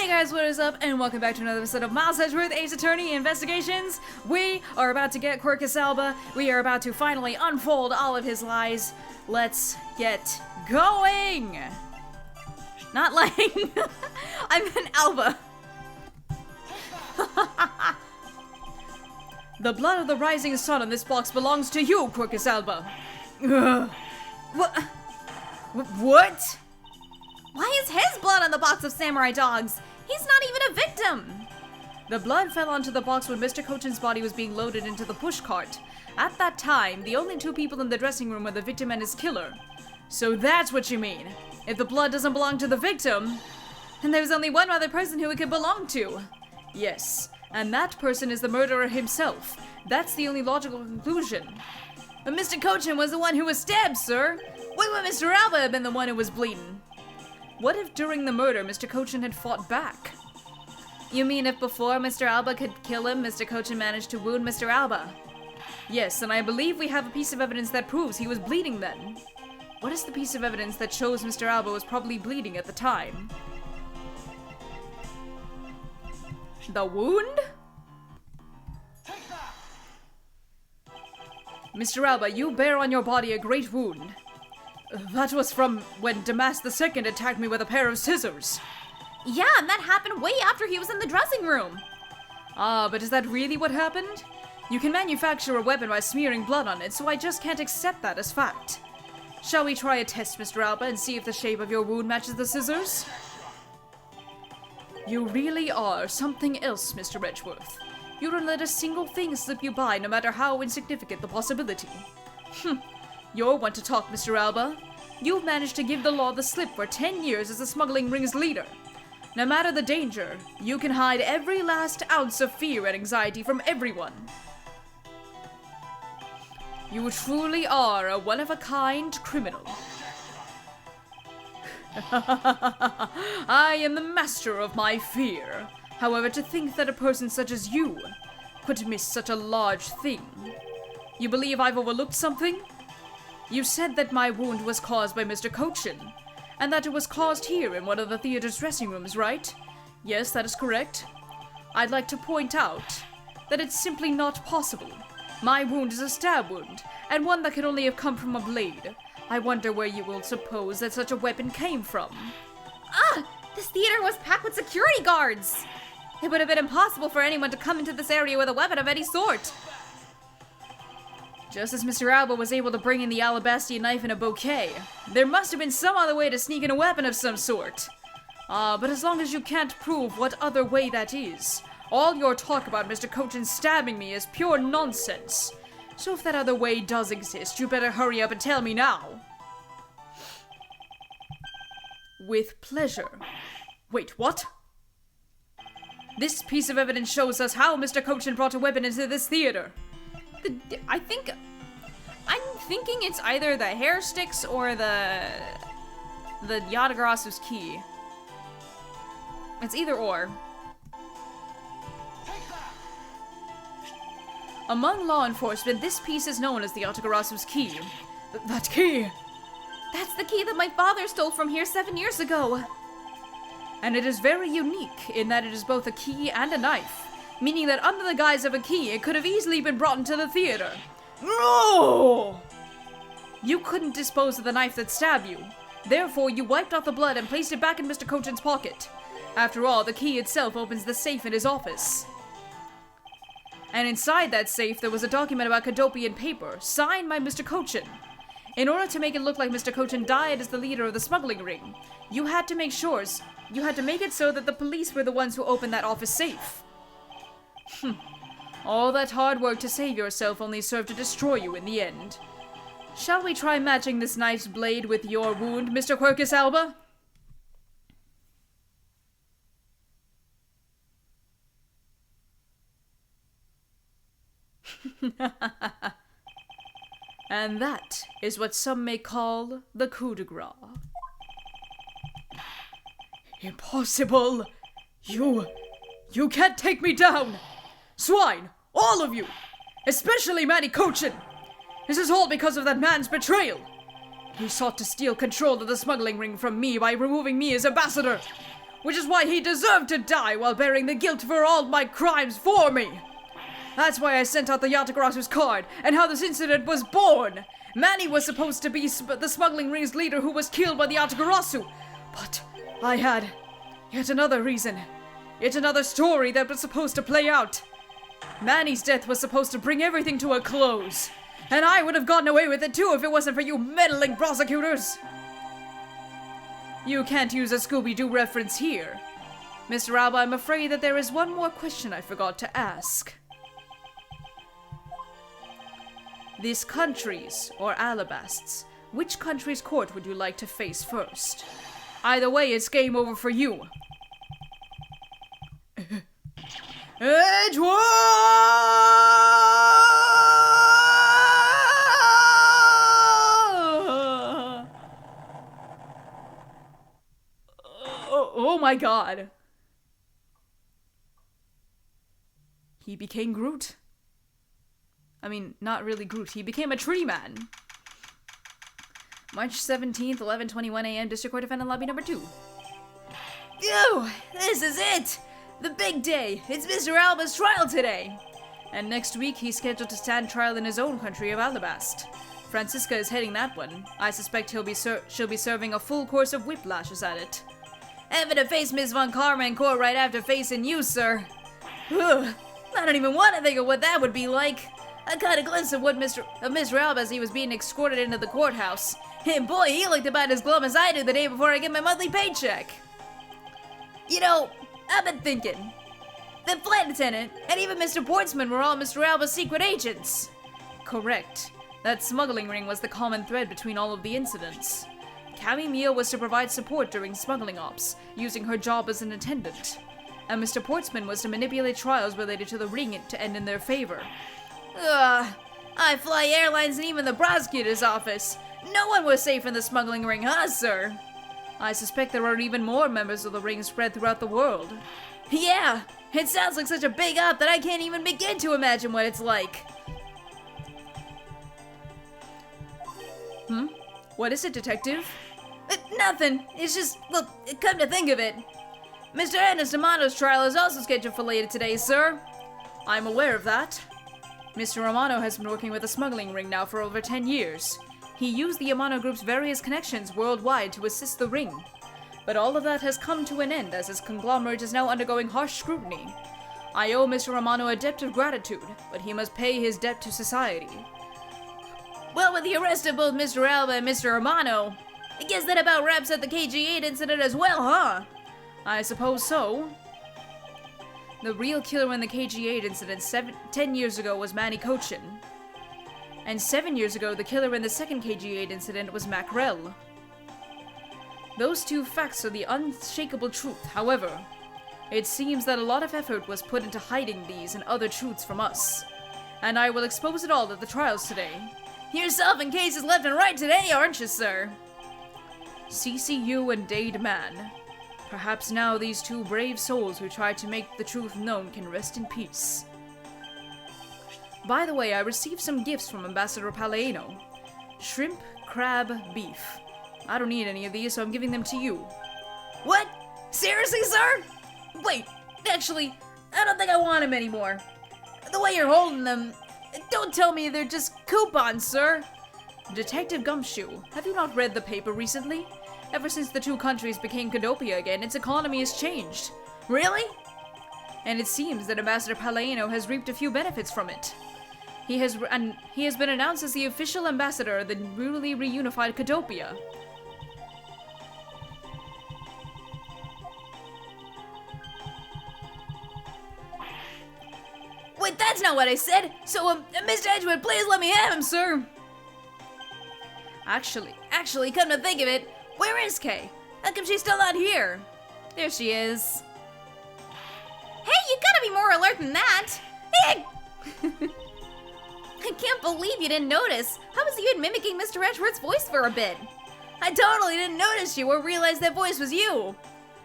guys, what is up, and welcome back to another episode of Miles Edgeworth Ace Attorney Investigations. We are about to get Quercus Alba. We are about to finally unfold all of his lies. Let's get going! Not lying. I meant Alba. The blood of the rising sun on this box belongs to you, Quercus Alba. Ugh. What? Why is his blood on the box of samurai dogs? He's not even a victim! The blood fell onto the box when Mr. Kochin's body was being loaded into the pushcart. At that time, the only two people in the dressing room were the victim and his killer. So that's what you mean. If the blood doesn't belong to the victim, then there's only one other person who it could belong to. Yes, and that person is the murderer himself. That's the only logical conclusion. But Mr. Kochin was the one who was stabbed, sir. Why would Mr. Alba have been the one who was bleeding? What if during the murder, Mr. Kochin had fought back? You mean if before Mr. Alba could kill him, Mr. Kochin managed to wound Mr. Alba? Yes, and I believe we have a piece of evidence that proves he was bleeding then. What is the piece of evidence that shows Mr. Alba was probably bleeding at the time? The wound? Mr. Alba, you bear on your body a great wound. That was from when Damas II attacked me with a pair of scissors. Yeah, and that happened way after he was in the dressing room. Ah, but is that really what happened? You can manufacture a weapon by smearing blood on it, so I just can't accept that as fact. Shall we try a test, Mr. Alba, and see if the shape of your wound matches the scissors? You really are something else, Mr. Edgeworth. You don't let a single thing slip you by, no matter how insignificant the possibility. You're one to talk, Mr. Alba. You've managed to give the law the slip for 10 years as the smuggling ring's leader. No matter the danger, you can hide every last ounce of fear and anxiety from everyone. You truly are a one-of-a-kind criminal. I am the master of my fear. However, to think that a person such as you could miss such a large thing. You believe I've overlooked something? You said that my wound was caused by Mr. Kochin, and that it was caused here in one of the theater's dressing rooms, right? Yes, that is correct. I'd like to point out that it's simply not possible. My wound is a stab wound, and one that could only have come from a blade. I wonder where you will suppose that such a weapon came from. Ah! This theater was packed with security guards! It would have been impossible for anyone to come into this area with a weapon of any sort. Just as Mr. Alba was able to bring in the alabaster knife in a bouquet, there must have been some other way to sneak in a weapon of some sort. But as long as you can't prove what other way that is, all your talk about Mr. Kochin stabbing me is pure nonsense. So if that other way does exist, you better hurry up and tell me now. With pleasure. Wait, what? This piece of evidence shows us how Mr. Kochin brought a weapon into this theater. I'm thinking it's either the hair sticks or the Yatagarasu's key. It's either or. Among law enforcement, this piece is known as the Yatagarasu's key. That key! That's the key that my father stole from here 7 years ago. And it is very unique in that it is both a key and a knife, meaning that under the guise of a key, it could have easily been brought into the theater. No! You couldn't dispose of the knife that stabbed you. Therefore, you wiped off the blood and placed it back in Mr. Kochin's pocket. After all, the key itself opens the safe in his office. And inside that safe, there was a document about Kadopian paper, signed by Mr. Kochin. In order to make it look like Mr. Kochin died as the leader of the smuggling ring, you had to make it so that the police were the ones who opened that office safe. All that hard work to save yourself only served to destroy you in the end. Shall we try matching this knife's blade with your wound, Mr. Quercus Alba? And that is what some may call the coup de grace. Impossible! You can't take me down! Swine! All of you! Especially Manny Kochin! This is all because of that man's betrayal! He sought to steal control of the smuggling ring from me by removing me as ambassador! which is why he deserved to die while bearing the guilt for all my crimes for me. That's why I sent out the Yatagarasu's card, and how this incident was born. Manny was supposed to be the smuggling ring's leader who was killed by the Yatagarasu, but I had yet another reason, yet another story that was supposed to play out. Manny's death was supposed to bring everything to a close, and I would have gotten away with it too if it wasn't for you meddling prosecutors. You can't use a Scooby-Doo reference here. Mr. Alba, I'm afraid that there is one more question I forgot to ask. This country's, or Alabast's, which country's court would you like to face first? Either way, it's game over for you. Edgewood! Oh my god. He became Groot. I mean, not really Groot. He became a tree man. March 17th, 11:21 a.m. District Court Defendant Lobby number 2. Ew! This is it! The big day! It's Mr. Alba's trial today! And next week, he's scheduled to stand trial in his own country of Alabast. Francisca is heading that one. I suspect she'll be serving a full course of whiplashes at it. Having to face Miss Von Karma in court right after facing you, sir. Ugh, I don't even want to think of what that would be like. I caught a glimpse of Mr. Alba as he was being escorted into the courthouse. And boy, he looked about as glum as I did the day before I get my monthly paycheck. You know, I've been thinking. The flight attendant and even Mr. Portsman were all Mr. Alba's secret agents. Correct. That smuggling ring was the common thread between all of the incidents. Cammy Mia was to provide support during smuggling ops, using her job as an attendant. And Mr. Portsman was to manipulate trials related to the ring to end in their favor. I fly airlines and even the prosecutor's office. No one was safe in the smuggling ring, huh, sir? I suspect there are even more members of the ring spread throughout the world. Yeah, it sounds like such a big op that I can't even begin to imagine what it's like. What is it, detective? Nothing. It's just, look, come to think of it. Mr. Ernest Amano's trial is also scheduled for later today, sir. I'm aware of that. Mr. Amano has been working with the smuggling ring now for over 10 years. He used the Amano Group's various connections worldwide to assist the ring. But all of that has come to an end as his conglomerate is now undergoing harsh scrutiny. I owe Mr. Amano a debt of gratitude, but he must pay his debt to society. Well, with the arrest of both Mr. Alba and Mr. Amano, I guess that about wraps up the KG-8 incident as well, huh? I suppose so. The real killer in the KG-8 incident 10 years ago was Manny Cochin. And 7 years ago, the killer in the second KG-8 incident was Macrel. Those two facts are the unshakable truth. However, it seems that a lot of effort was put into hiding these and other truths from us. And I will expose it all at the trials today. Yourself in cases left and right today, aren't you, sir? CCU and Dade Man. Perhaps now these two brave souls who tried to make the truth known can rest in peace. By the way, I received some gifts from Ambassador Palaeno. Shrimp, crab, beef. I don't need any of these, so I'm giving them to you. What? Seriously, sir? Wait, actually, I don't think I want them anymore. The way you're holding them, don't tell me they're just coupons, sir. Detective Gumshoe, have you not read the paper recently? Ever since the two countries became Cadopia again, its economy has changed. Really? And it seems that Ambassador Palaeno has reaped a few benefits from it. He has been announced as the official ambassador of the newly reunified Cadopia. Wait, that's not what I said! So, Mr. Edgewood, please let me have him, sir! Actually, come to think of it, where is Kay? How come she's still not here? There she is. Hey, you gotta be more alert than that! I can't believe you didn't notice. How was you mimicking Mr. Edgeworth's voice for a bit? I totally didn't notice you or realize that voice was you.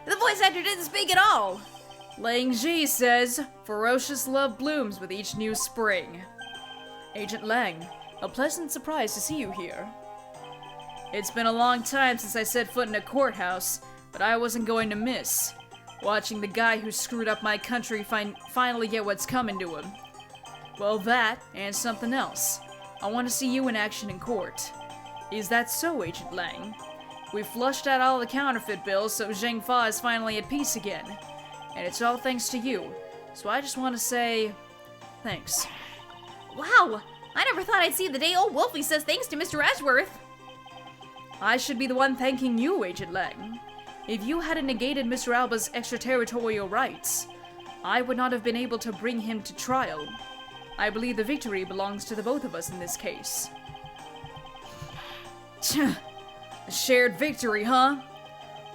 The voice actor didn't speak at all. Lang Ji says, ferocious love blooms with each new spring. Agent Lang, a pleasant surprise to see you here. It's been a long time since I set foot in a courthouse, but I wasn't going to miss. watching the guy who screwed up my country finally get what's coming to him. Well, that, and something else. I want to see you in action in court. Is that so, Agent Lang? We flushed out all the counterfeit bills, so Zheng Fa is finally at peace again. And it's all thanks to you. So I just want to say... thanks. Wow! I never thought I'd see the day old Wolfie says thanks to Mr. Edgeworth. I should be the one thanking you, Agent Lang. If you hadn't negated Mr. Alba's extraterritorial rights, I would not have been able to bring him to trial. I believe the victory belongs to the both of us in this case. A shared victory, huh?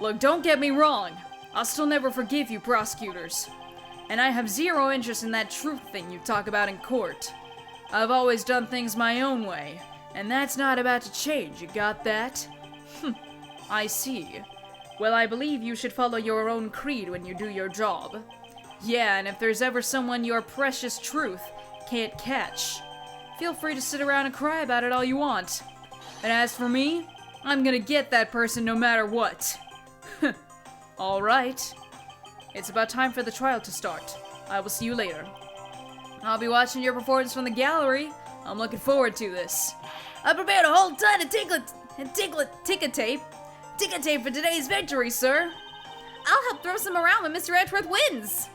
Look, don't get me wrong. I'll still never forgive you, prosecutors. And I have zero interest in that truth thing you talk about in court. I've always done things my own way, and that's not about to change, you got that? I see. Well, I believe you should follow your own creed when you do your job. Yeah, and if there's ever someone your precious truth can't catch, feel free to sit around and cry about it all you want. And as for me, I'm gonna get that person no matter what. Alright. It's about time for the trial to start. I will see you later. I'll be watching your performance from the gallery. I'm looking forward to this. I prepared a whole ton of ticket tape for today's victory, sir. I'll help throw some around when Mr. Edgeworth wins.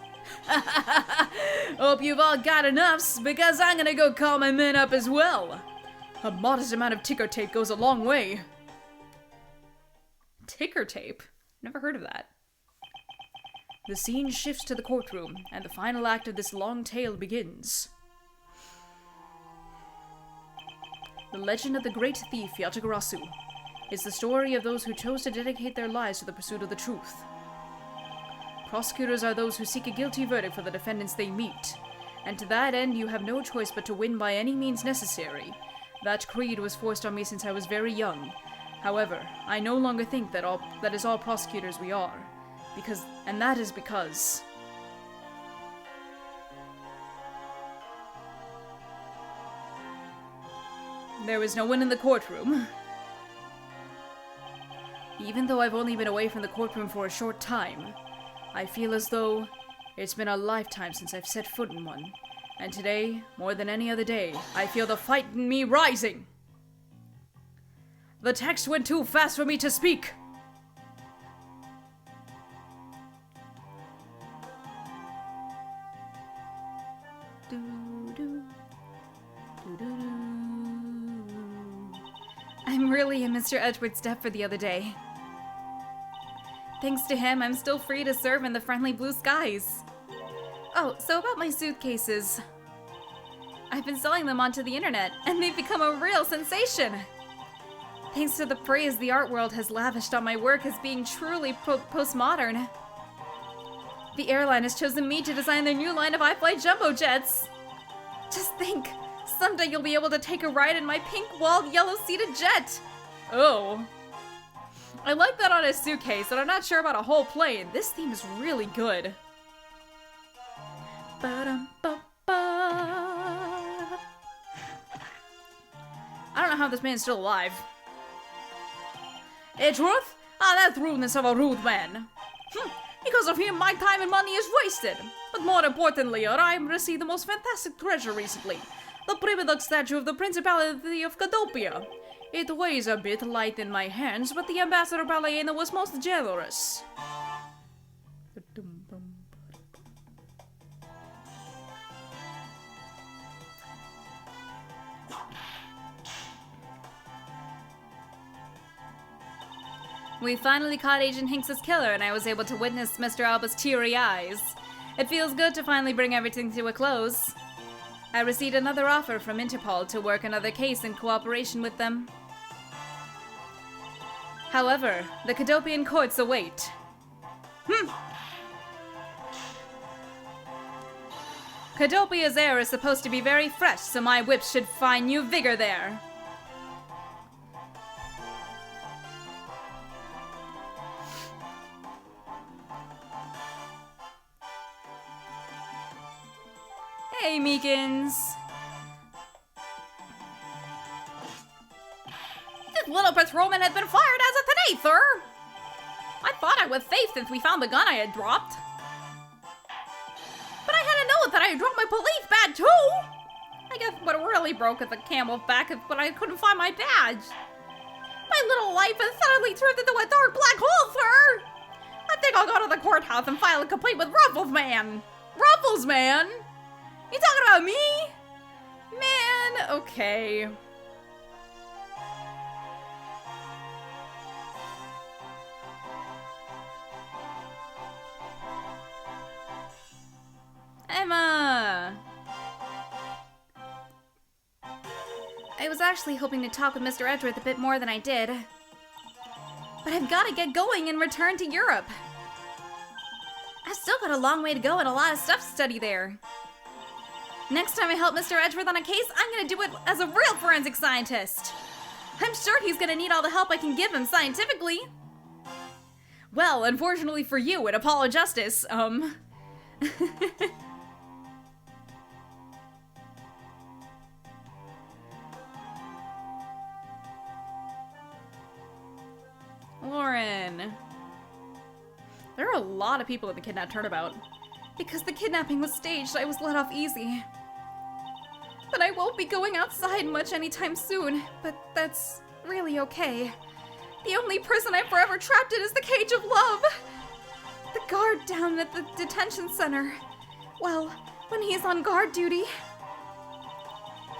Hope you've all got enoughs, because I'm gonna go call my men up as well. A modest amount of ticker tape goes a long way. Ticker tape? Never heard of that. The scene shifts to the courtroom, and the final act of this long tale begins. The legend of the great thief Yatagarasu is the story of those who chose to dedicate their lives to the pursuit of the truth. Prosecutors are those who seek a guilty verdict for the defendants they meet, and to that end you have no choice but to win by any means necessary. That creed was forced on me since I was very young. However, I no longer think that is all prosecutors we are. That is because... there was no one in the courtroom. Even though I've only been away from the courtroom for a short time, I feel as though it's been a lifetime since I've set foot in one. And today, more than any other day, I feel the fight in me rising. The text went too fast for me to speak. I'm really in Mr. Edgeworth's debt for the other day. Thanks to him, I'm still free to serve in the friendly blue skies. Oh, so about my suitcases. I've been selling them onto the internet, and they've become a real sensation. Thanks to the praise the art world has lavished on my work as being truly postmodern. The airline has chosen me to design their new line of iFly jumbo jets. Just think, someday you'll be able to take a ride in my pink-walled, yellow-seated jet. Oh. I like that on a suitcase, and I'm not sure about a whole plane. This theme is really good. I don't know how this man's still alive. Edgeworth? That's rudeness of a rude man. Because of him, my time and money is wasted. But more importantly, I received the most fantastic treasure recently. The Primadux statue of the Principality of Cadopia. It weighs a bit light in my hands, but the Ambassador Balaena was most generous. We finally caught Agent Hinks's killer, and I was able to witness Mr. Alba's teary eyes. It feels good to finally bring everything to a close. I received another offer from Interpol to work another case in cooperation with them. However, the Cadopian courts await. Cadopia's air is supposed to be very fresh, so my whip should find new vigor there. Hey, Meekins! This little patrolman has been fired as of today, sir! I thought I was safe since we found the gun I had dropped. Oh, that I dropped my police badge too! I guess what really broke at the camel's back is when I couldn't find my badge. My little life has suddenly turned into a dark black hole, sir! I think I'll go to the courthouse and file a complaint with Ruffles Man. Ruffles Man? You talking about me? Man, okay. Emma! I was actually hoping to talk with Mr. Edgeworth a bit more than I did. But I've got to get going and return to Europe. I've still got a long way to go and a lot of stuff to study there. Next time I help Mr. Edgeworth on a case, I'm gonna do it as a real forensic scientist. I'm sure he's gonna need all the help I can give him scientifically. Well, unfortunately for you, in Apollo Justice, Lauren. There are a lot of people in the kidnap turnabout. Because the kidnapping was staged, I was let off easy. But I won't be going outside much anytime soon, but that's really okay. The only prison I'm forever trapped in is the cage of love. The guard down at the detention center. Well, when he's on guard duty,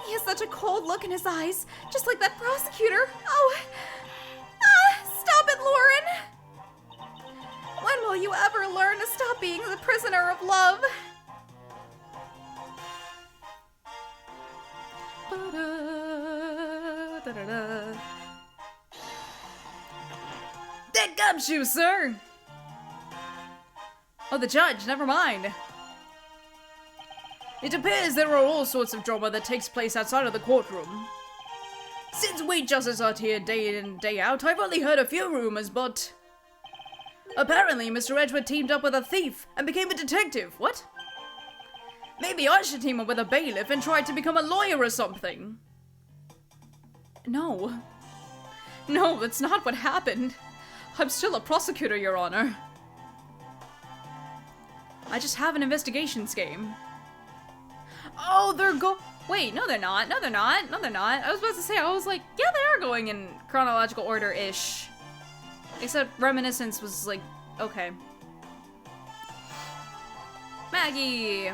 he has such a cold look in his eyes, just like that prosecutor. Oh, stop it, Lauren! When will you ever learn to stop being the prisoner of love? That gumshoe, sir! Oh, the judge, never mind. It appears there are all sorts of drama that takes place outside of the courtroom. Since we justices are here day in and day out, I've only heard a few rumors, but... apparently, Mr. Edgeworth teamed up with a thief and became a detective. What? Maybe I should team up with a bailiff and try to become a lawyer or something. No. No, that's not what happened. I'm still a prosecutor, Your Honor. I just have an investigations game. Oh, wait, no they're not. No, they're not. No, they're not. I was about to say, I was like, yeah, they are going in chronological order-ish. Except Reminiscence was like, okay. Maggie!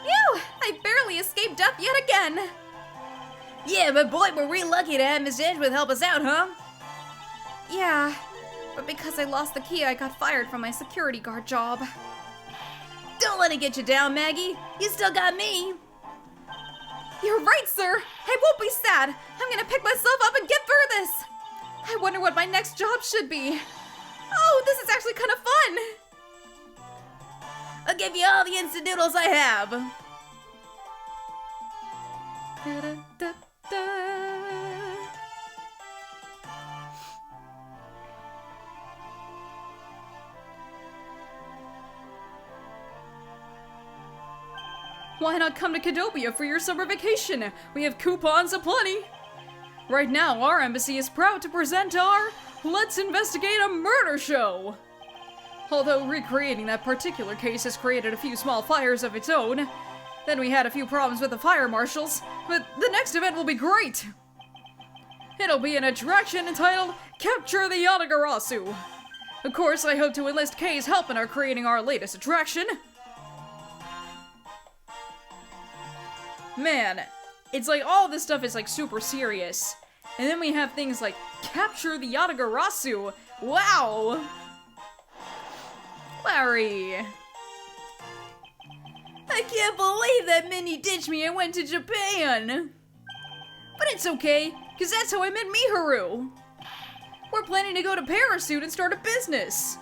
Phew! I barely escaped death yet again! Yeah, but boy, we're real lucky to have Miss Edgeworth help us out, huh? Yeah, but because I lost the key, I got fired from my security guard job. Don't let it get you down, Maggie. You still got me. You're right, sir! I won't be sad! I'm gonna pick myself up and get through this! I wonder what my next job should be. Oh, this is actually kind of fun! I'll give you all the instant noodles I have. Why not come to Cadobia for your summer vacation? We have coupons aplenty. Right now, our embassy is proud to present our Let's Investigate a Murder show. Although recreating that particular case has created a few small fires of its own. Then we had a few problems with the fire marshals, but the next event will be great. It'll be an attraction entitled Capture the Yonagarasu. Of course, I hope to enlist Kay's help in creating our latest attraction. Man, it's like all this stuff is like super serious. And then we have things like Capture the Yonagarasu. Wow! Larry. I can't believe that Minnie ditched me and went to Japan. But it's okay, because that's how I met Miharu. We're planning to go to Paris soon and start a business.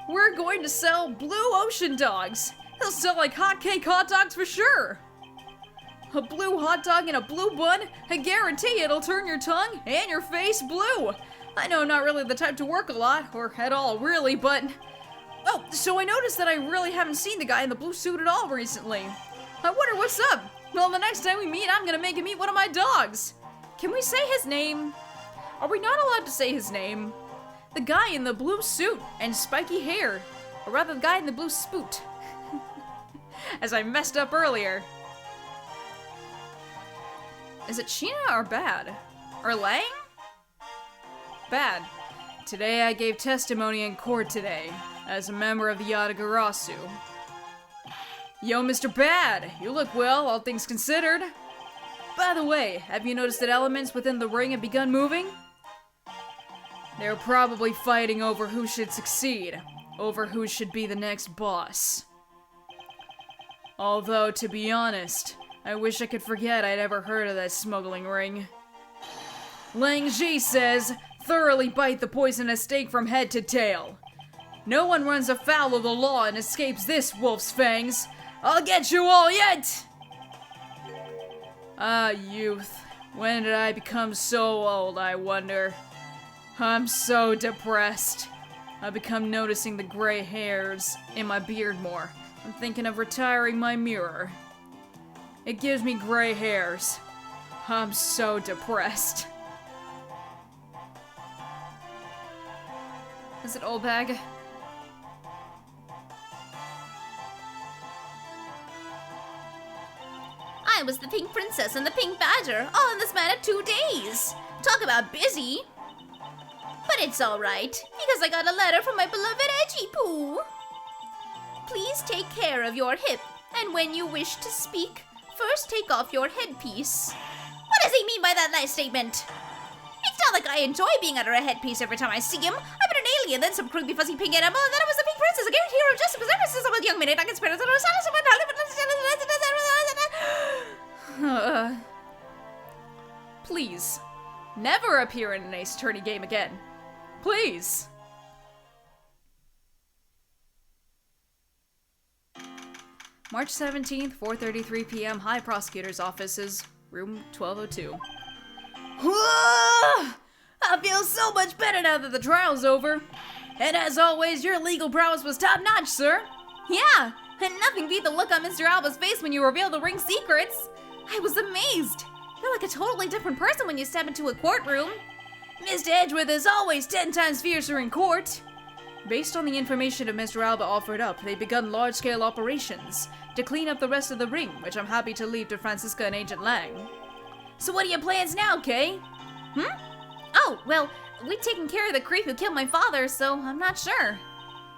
We're going to sell blue ocean dogs. They'll sell like hotcake hot dogs for sure. A blue hot dog in a blue bun, I guarantee it'll turn your tongue and your face blue. I know I'm not really the type to work a lot, or at all really, but... Oh, so I noticed that I really haven't seen the guy in the blue suit at all recently. I wonder what's up. Well, the next time we meet, I'm gonna make him eat one of my dogs. Can we say his name? Are we not allowed to say his name? The guy in the blue suit and spiky hair. Or rather, the guy in the blue spoot. as I messed up earlier. Is it Sheena or Bad? Or Lang? Bad. Today I gave testimony in court today, as a member of the Yatagarasu. Yo, Mr. Bad, you look well, all things considered. By the way, have you noticed that elements within the ring have begun moving? They're probably fighting over who should succeed, over who should be the next boss. Although, to be honest, I wish I could forget I'd ever heard of that smuggling ring. Lang Ji says, thoroughly bite the poisonous snake from head to tail. No one runs afoul of the law and escapes this wolf's fangs. I'll get you all yet! Ah, youth. When did I become so old, I wonder? I'm so depressed. I've become noticing the gray hairs in my beard more. I'm thinking of retiring my mirror. It gives me gray hairs. I'm so depressed. Is it old bag? I was the Pink Princess and the Pink Badger, all in the span of 2 days. Talk about busy. But it's alright, because I got a letter from my beloved Edgy Poo. Please take care of your hip, and when you wish to speak, first take off your headpiece. What does he mean by that nice statement? It's not like I enjoy being under a headpiece every time I see him. I've been an alien, then some creepy fuzzy pink animal, and then I was the Pink Princess, a great hero of justice, ever since I was a young minute, I can spend it Please, never appear in an Ace Attorney game again. Please. March 17th, 4:33 p.m. High Prosecutor's Offices, room 1202. I feel so much better now that the trial's over. And as always, your legal prowess was top-notch, sir. Yeah, and nothing beat the look on Mr. Alba's face when you revealed the ring secrets. I was amazed. You're like a totally different person when you step into a courtroom. Mr. Edgeworth is always 10 times fiercer in court. Based on the information that Mr. Alba offered up, they've begun large-scale operations to clean up the rest of the ring, which I'm happy to leave to Francisca and Agent Lang. So what are your plans now, Kay? Oh, well, we've taken care of the creep who killed my father, so I'm not sure.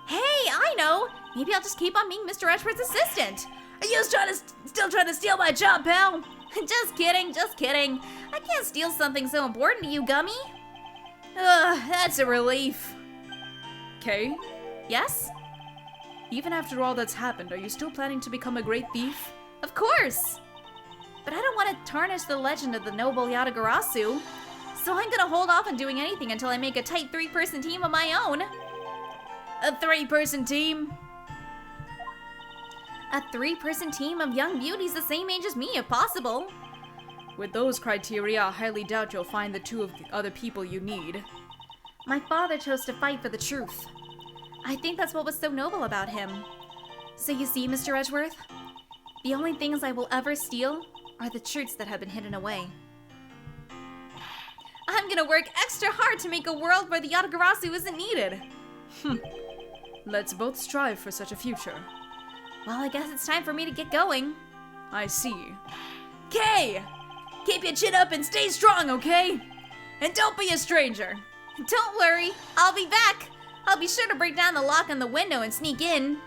Hey, I know! Maybe I'll just keep on being Mr. Edgeworth's assistant. Are you still trying to steal my job, pal? Just kidding, just kidding. I can't steal something so important to you, Gummy. That's a relief. Kay? Yes? Even after all that's happened, are you still planning to become a great thief? Of course! But I don't want to tarnish the legend of the noble Yatagarasu, so I'm gonna hold off on doing anything until I make a tight 3-person team of my own. A 3-person team? A 3-person team of young beauties the same age as me, if possible. With those criteria, I highly doubt you'll find the 2 of the other people you need. My father chose to fight for the truth. I think that's what was so noble about him. So you see, Mr. Edgeworth? The only things I will ever steal are the truths that have been hidden away. I'm gonna work extra hard to make a world where the Yatagarasu isn't needed. Let's both strive for such a future. Well, I guess it's time for me to get going. I see. Kay! Keep your chin up and stay strong, okay? And don't be a stranger. Don't worry, I'll be back. I'll be sure to break down the lock on the window and sneak in.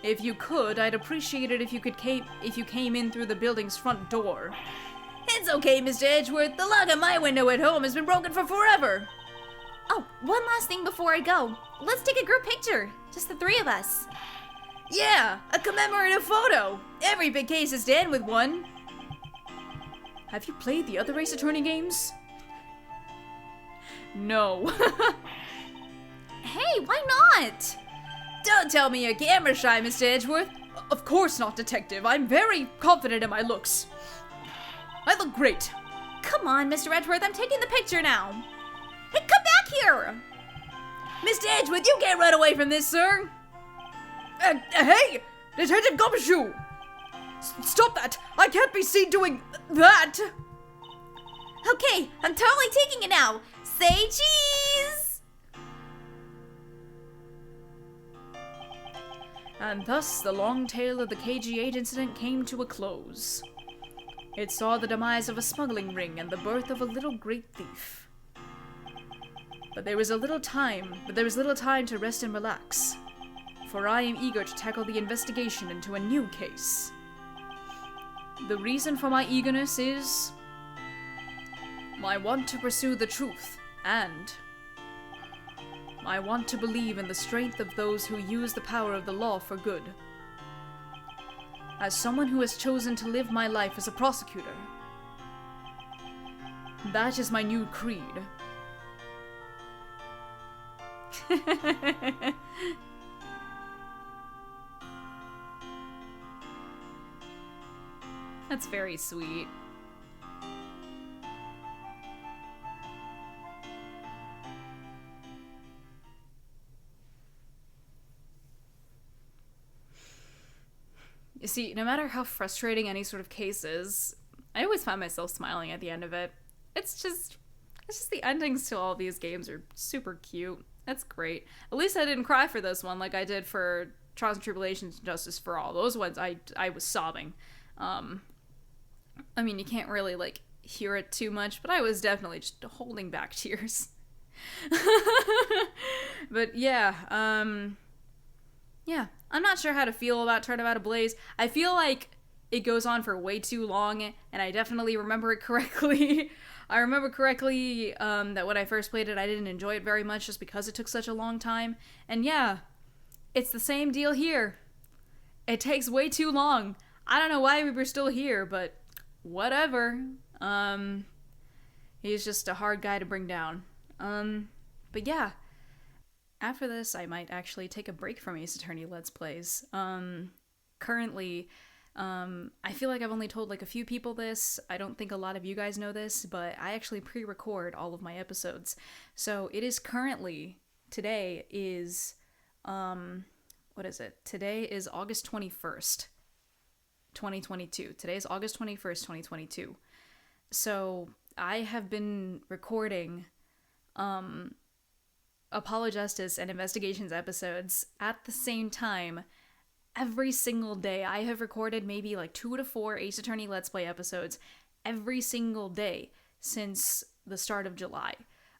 If you could, I'd appreciate it if you came in through the building's front door. It's okay, Mr. Edgeworth. The lock on my window at home has been broken for forever. Oh, one last thing before I go. Let's take a group picture. Just the 3 of us. Yeah, a commemorative photo. Every big case is to end with one. Have you played the other Ace Attorney games? No. Hey, why not? Don't tell me you're camera shy, Mr. Edgeworth. Of course not, Detective. I'm very confident in my looks. I look great. Come on, Mr. Edgeworth, I'm taking the picture now. Hey, come back here! Mr. Edgeworth, you can't run away from this, sir. Hey! Detective Gumshoe! Stop that! I can't be seen doing that! Okay, I'm totally taking it now. Say cheese! And thus the long tale of the KG8 incident came to a close. It saw the demise of a smuggling ring and the birth of a little great thief. But there was little time to rest and relax, for I am eager to tackle the investigation into a new case. The reason for my eagerness is my want to pursue the truth, and I want to believe in the strength of those who use the power of the law for good. As someone who has chosen to live my life as a prosecutor, that is my new creed. That's very sweet. You see, no matter how frustrating any sort of case is, I always find myself smiling at the end of it. It's just the endings to all these games are super cute. That's great. At least I didn't cry for this one like I did for Trials and Tribulations and Justice for All. Those ones I was sobbing. I mean, you can't really like hear it too much, but I was definitely just holding back tears. But yeah, yeah, I'm not sure how to feel about Turnabout Ablaze. I feel like it goes on for way too long, and I definitely remember it correctly. I remember correctly that when I first played it, I didn't enjoy it very much just because it took such a long time. And yeah, it's the same deal here. It takes way too long. I don't know why we were still here, but whatever. He's just a hard guy to bring down. But yeah. After this, I might actually take a break from Ace Attorney Let's Plays. Currently, I feel like I've only told like a few people this. I don't think a lot of you guys know this, but I actually pre-record all of my episodes. So it is currently, today is, what is it? Today is August 21st, 2022. Today is August 21st, 2022. So I have been recording, Apolojustice and Investigations episodes at the same time every single day. I have recorded maybe like 2 to 4 Ace Attorney Let's Play episodes every single day since the start of July.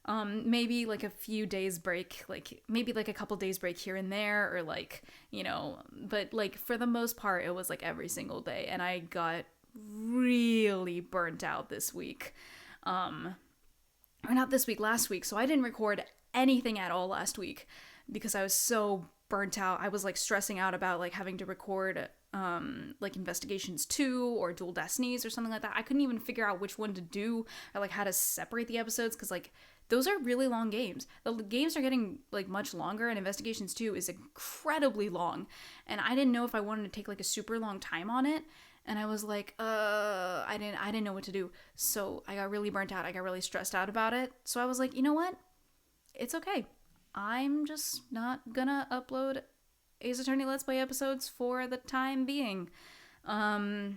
Maybe like a few days break, like maybe like a couple days break here and there, or like, you know, but like for the most part it was like every single day, and I got really burnt out this week. Or not this week, last week. So I didn't record anything at all last week because I was so burnt out. I was like stressing out about like having to record like Investigations 2 or Dual Destinies or something like that. I couldn't even figure out which one to do or like how to separate the episodes, because like those are really long games. The games are getting like much longer, and Investigations 2 is incredibly long, and I didn't know if I wanted to take like a super long time on it. And I was like, I didn't know what to do. So I got really burnt out. I got really stressed out about it. So I was like, you know what? It's okay. I'm just not gonna upload Ace Attorney Let's Play episodes for the time being. You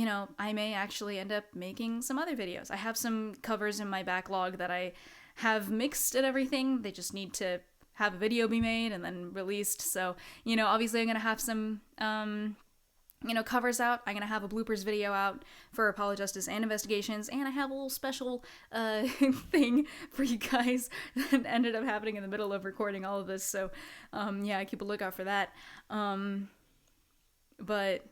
know, I may actually end up making some other videos. I have some covers in my backlog that I have mixed and everything. They just need to have a video be made and then released. So, you know, obviously I'm gonna have some, you know, covers out. I'm gonna have a bloopers video out for Apolojustice and Investigations, and I have a little special thing for you guys that ended up happening in the middle of recording all of this. So yeah, keep a lookout for that. But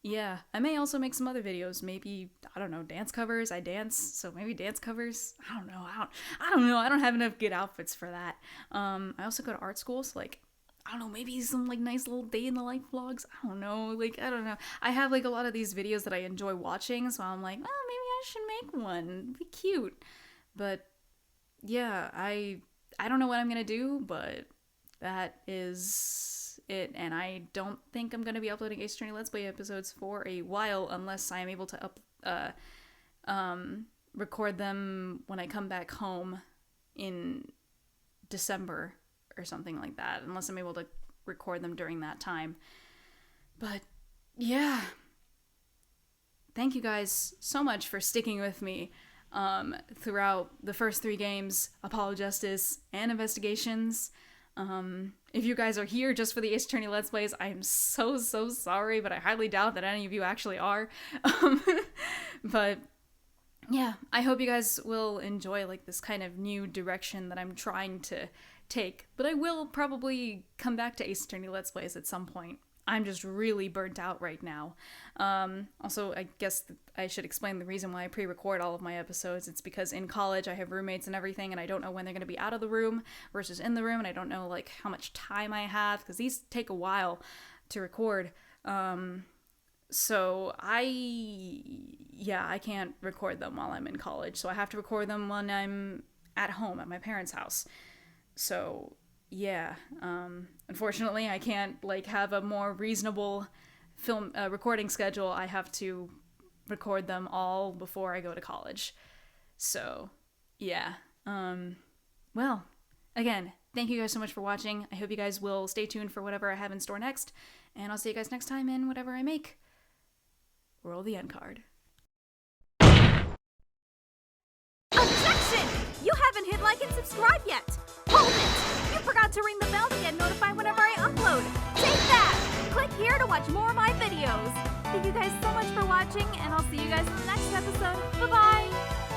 yeah, I may also make some other videos. Maybe, I don't know, dance covers. I dance, so maybe dance covers. I don't know. I don't know. I don't have enough good outfits for that. I also go to art school, so like, I don't know, maybe some like nice little day in the life vlogs. I don't know. I have like a lot of these videos that I enjoy watching, so I'm like, well, maybe I should make one. It'd be cute. But yeah, I don't know what I'm gonna do, but that is it. And I don't think I'm gonna be uploading Ace Attorney Let's Play episodes for a while, unless I am able to record them when I come back home in December or something like that, unless I'm able to record them during that time. But yeah, thank you guys so much for sticking with me throughout the first 3 games, Apolojustice and Investigations. if you guys are here just for the Ace Attorney Let's Plays, I am so sorry, but I highly doubt that any of you actually are. But yeah, I hope you guys will enjoy like this kind of new direction that I'm trying to take. But I will probably come back to Ace Attorney Let's Plays at some point. I'm just really burnt out right now. Also, I guess I should explain the reason why I pre-record all of my episodes. It's because in college I have roommates and everything, and I don't know when they're going to be out of the room versus in the room, and I don't know like how much time I have, because these take a while to record. So I can't record them while I'm in college, so I have to record them when I'm at home at my parents' house. So yeah, unfortunately I can't like have a more reasonable film recording schedule. I have to record them all before I go to college. So yeah, well, again, thank you guys so much for watching. I hope you guys will stay tuned for whatever I have in store next, and I'll see you guys next time in whatever I make. Roll the end card. Objection! You haven't hit like and subscribe yet! Hold it! You forgot to ring the bell to get notified whenever I upload! Take that! Click here to watch more of my videos! Thank you guys so much for watching, and I'll see you guys in the next episode. Bye-bye!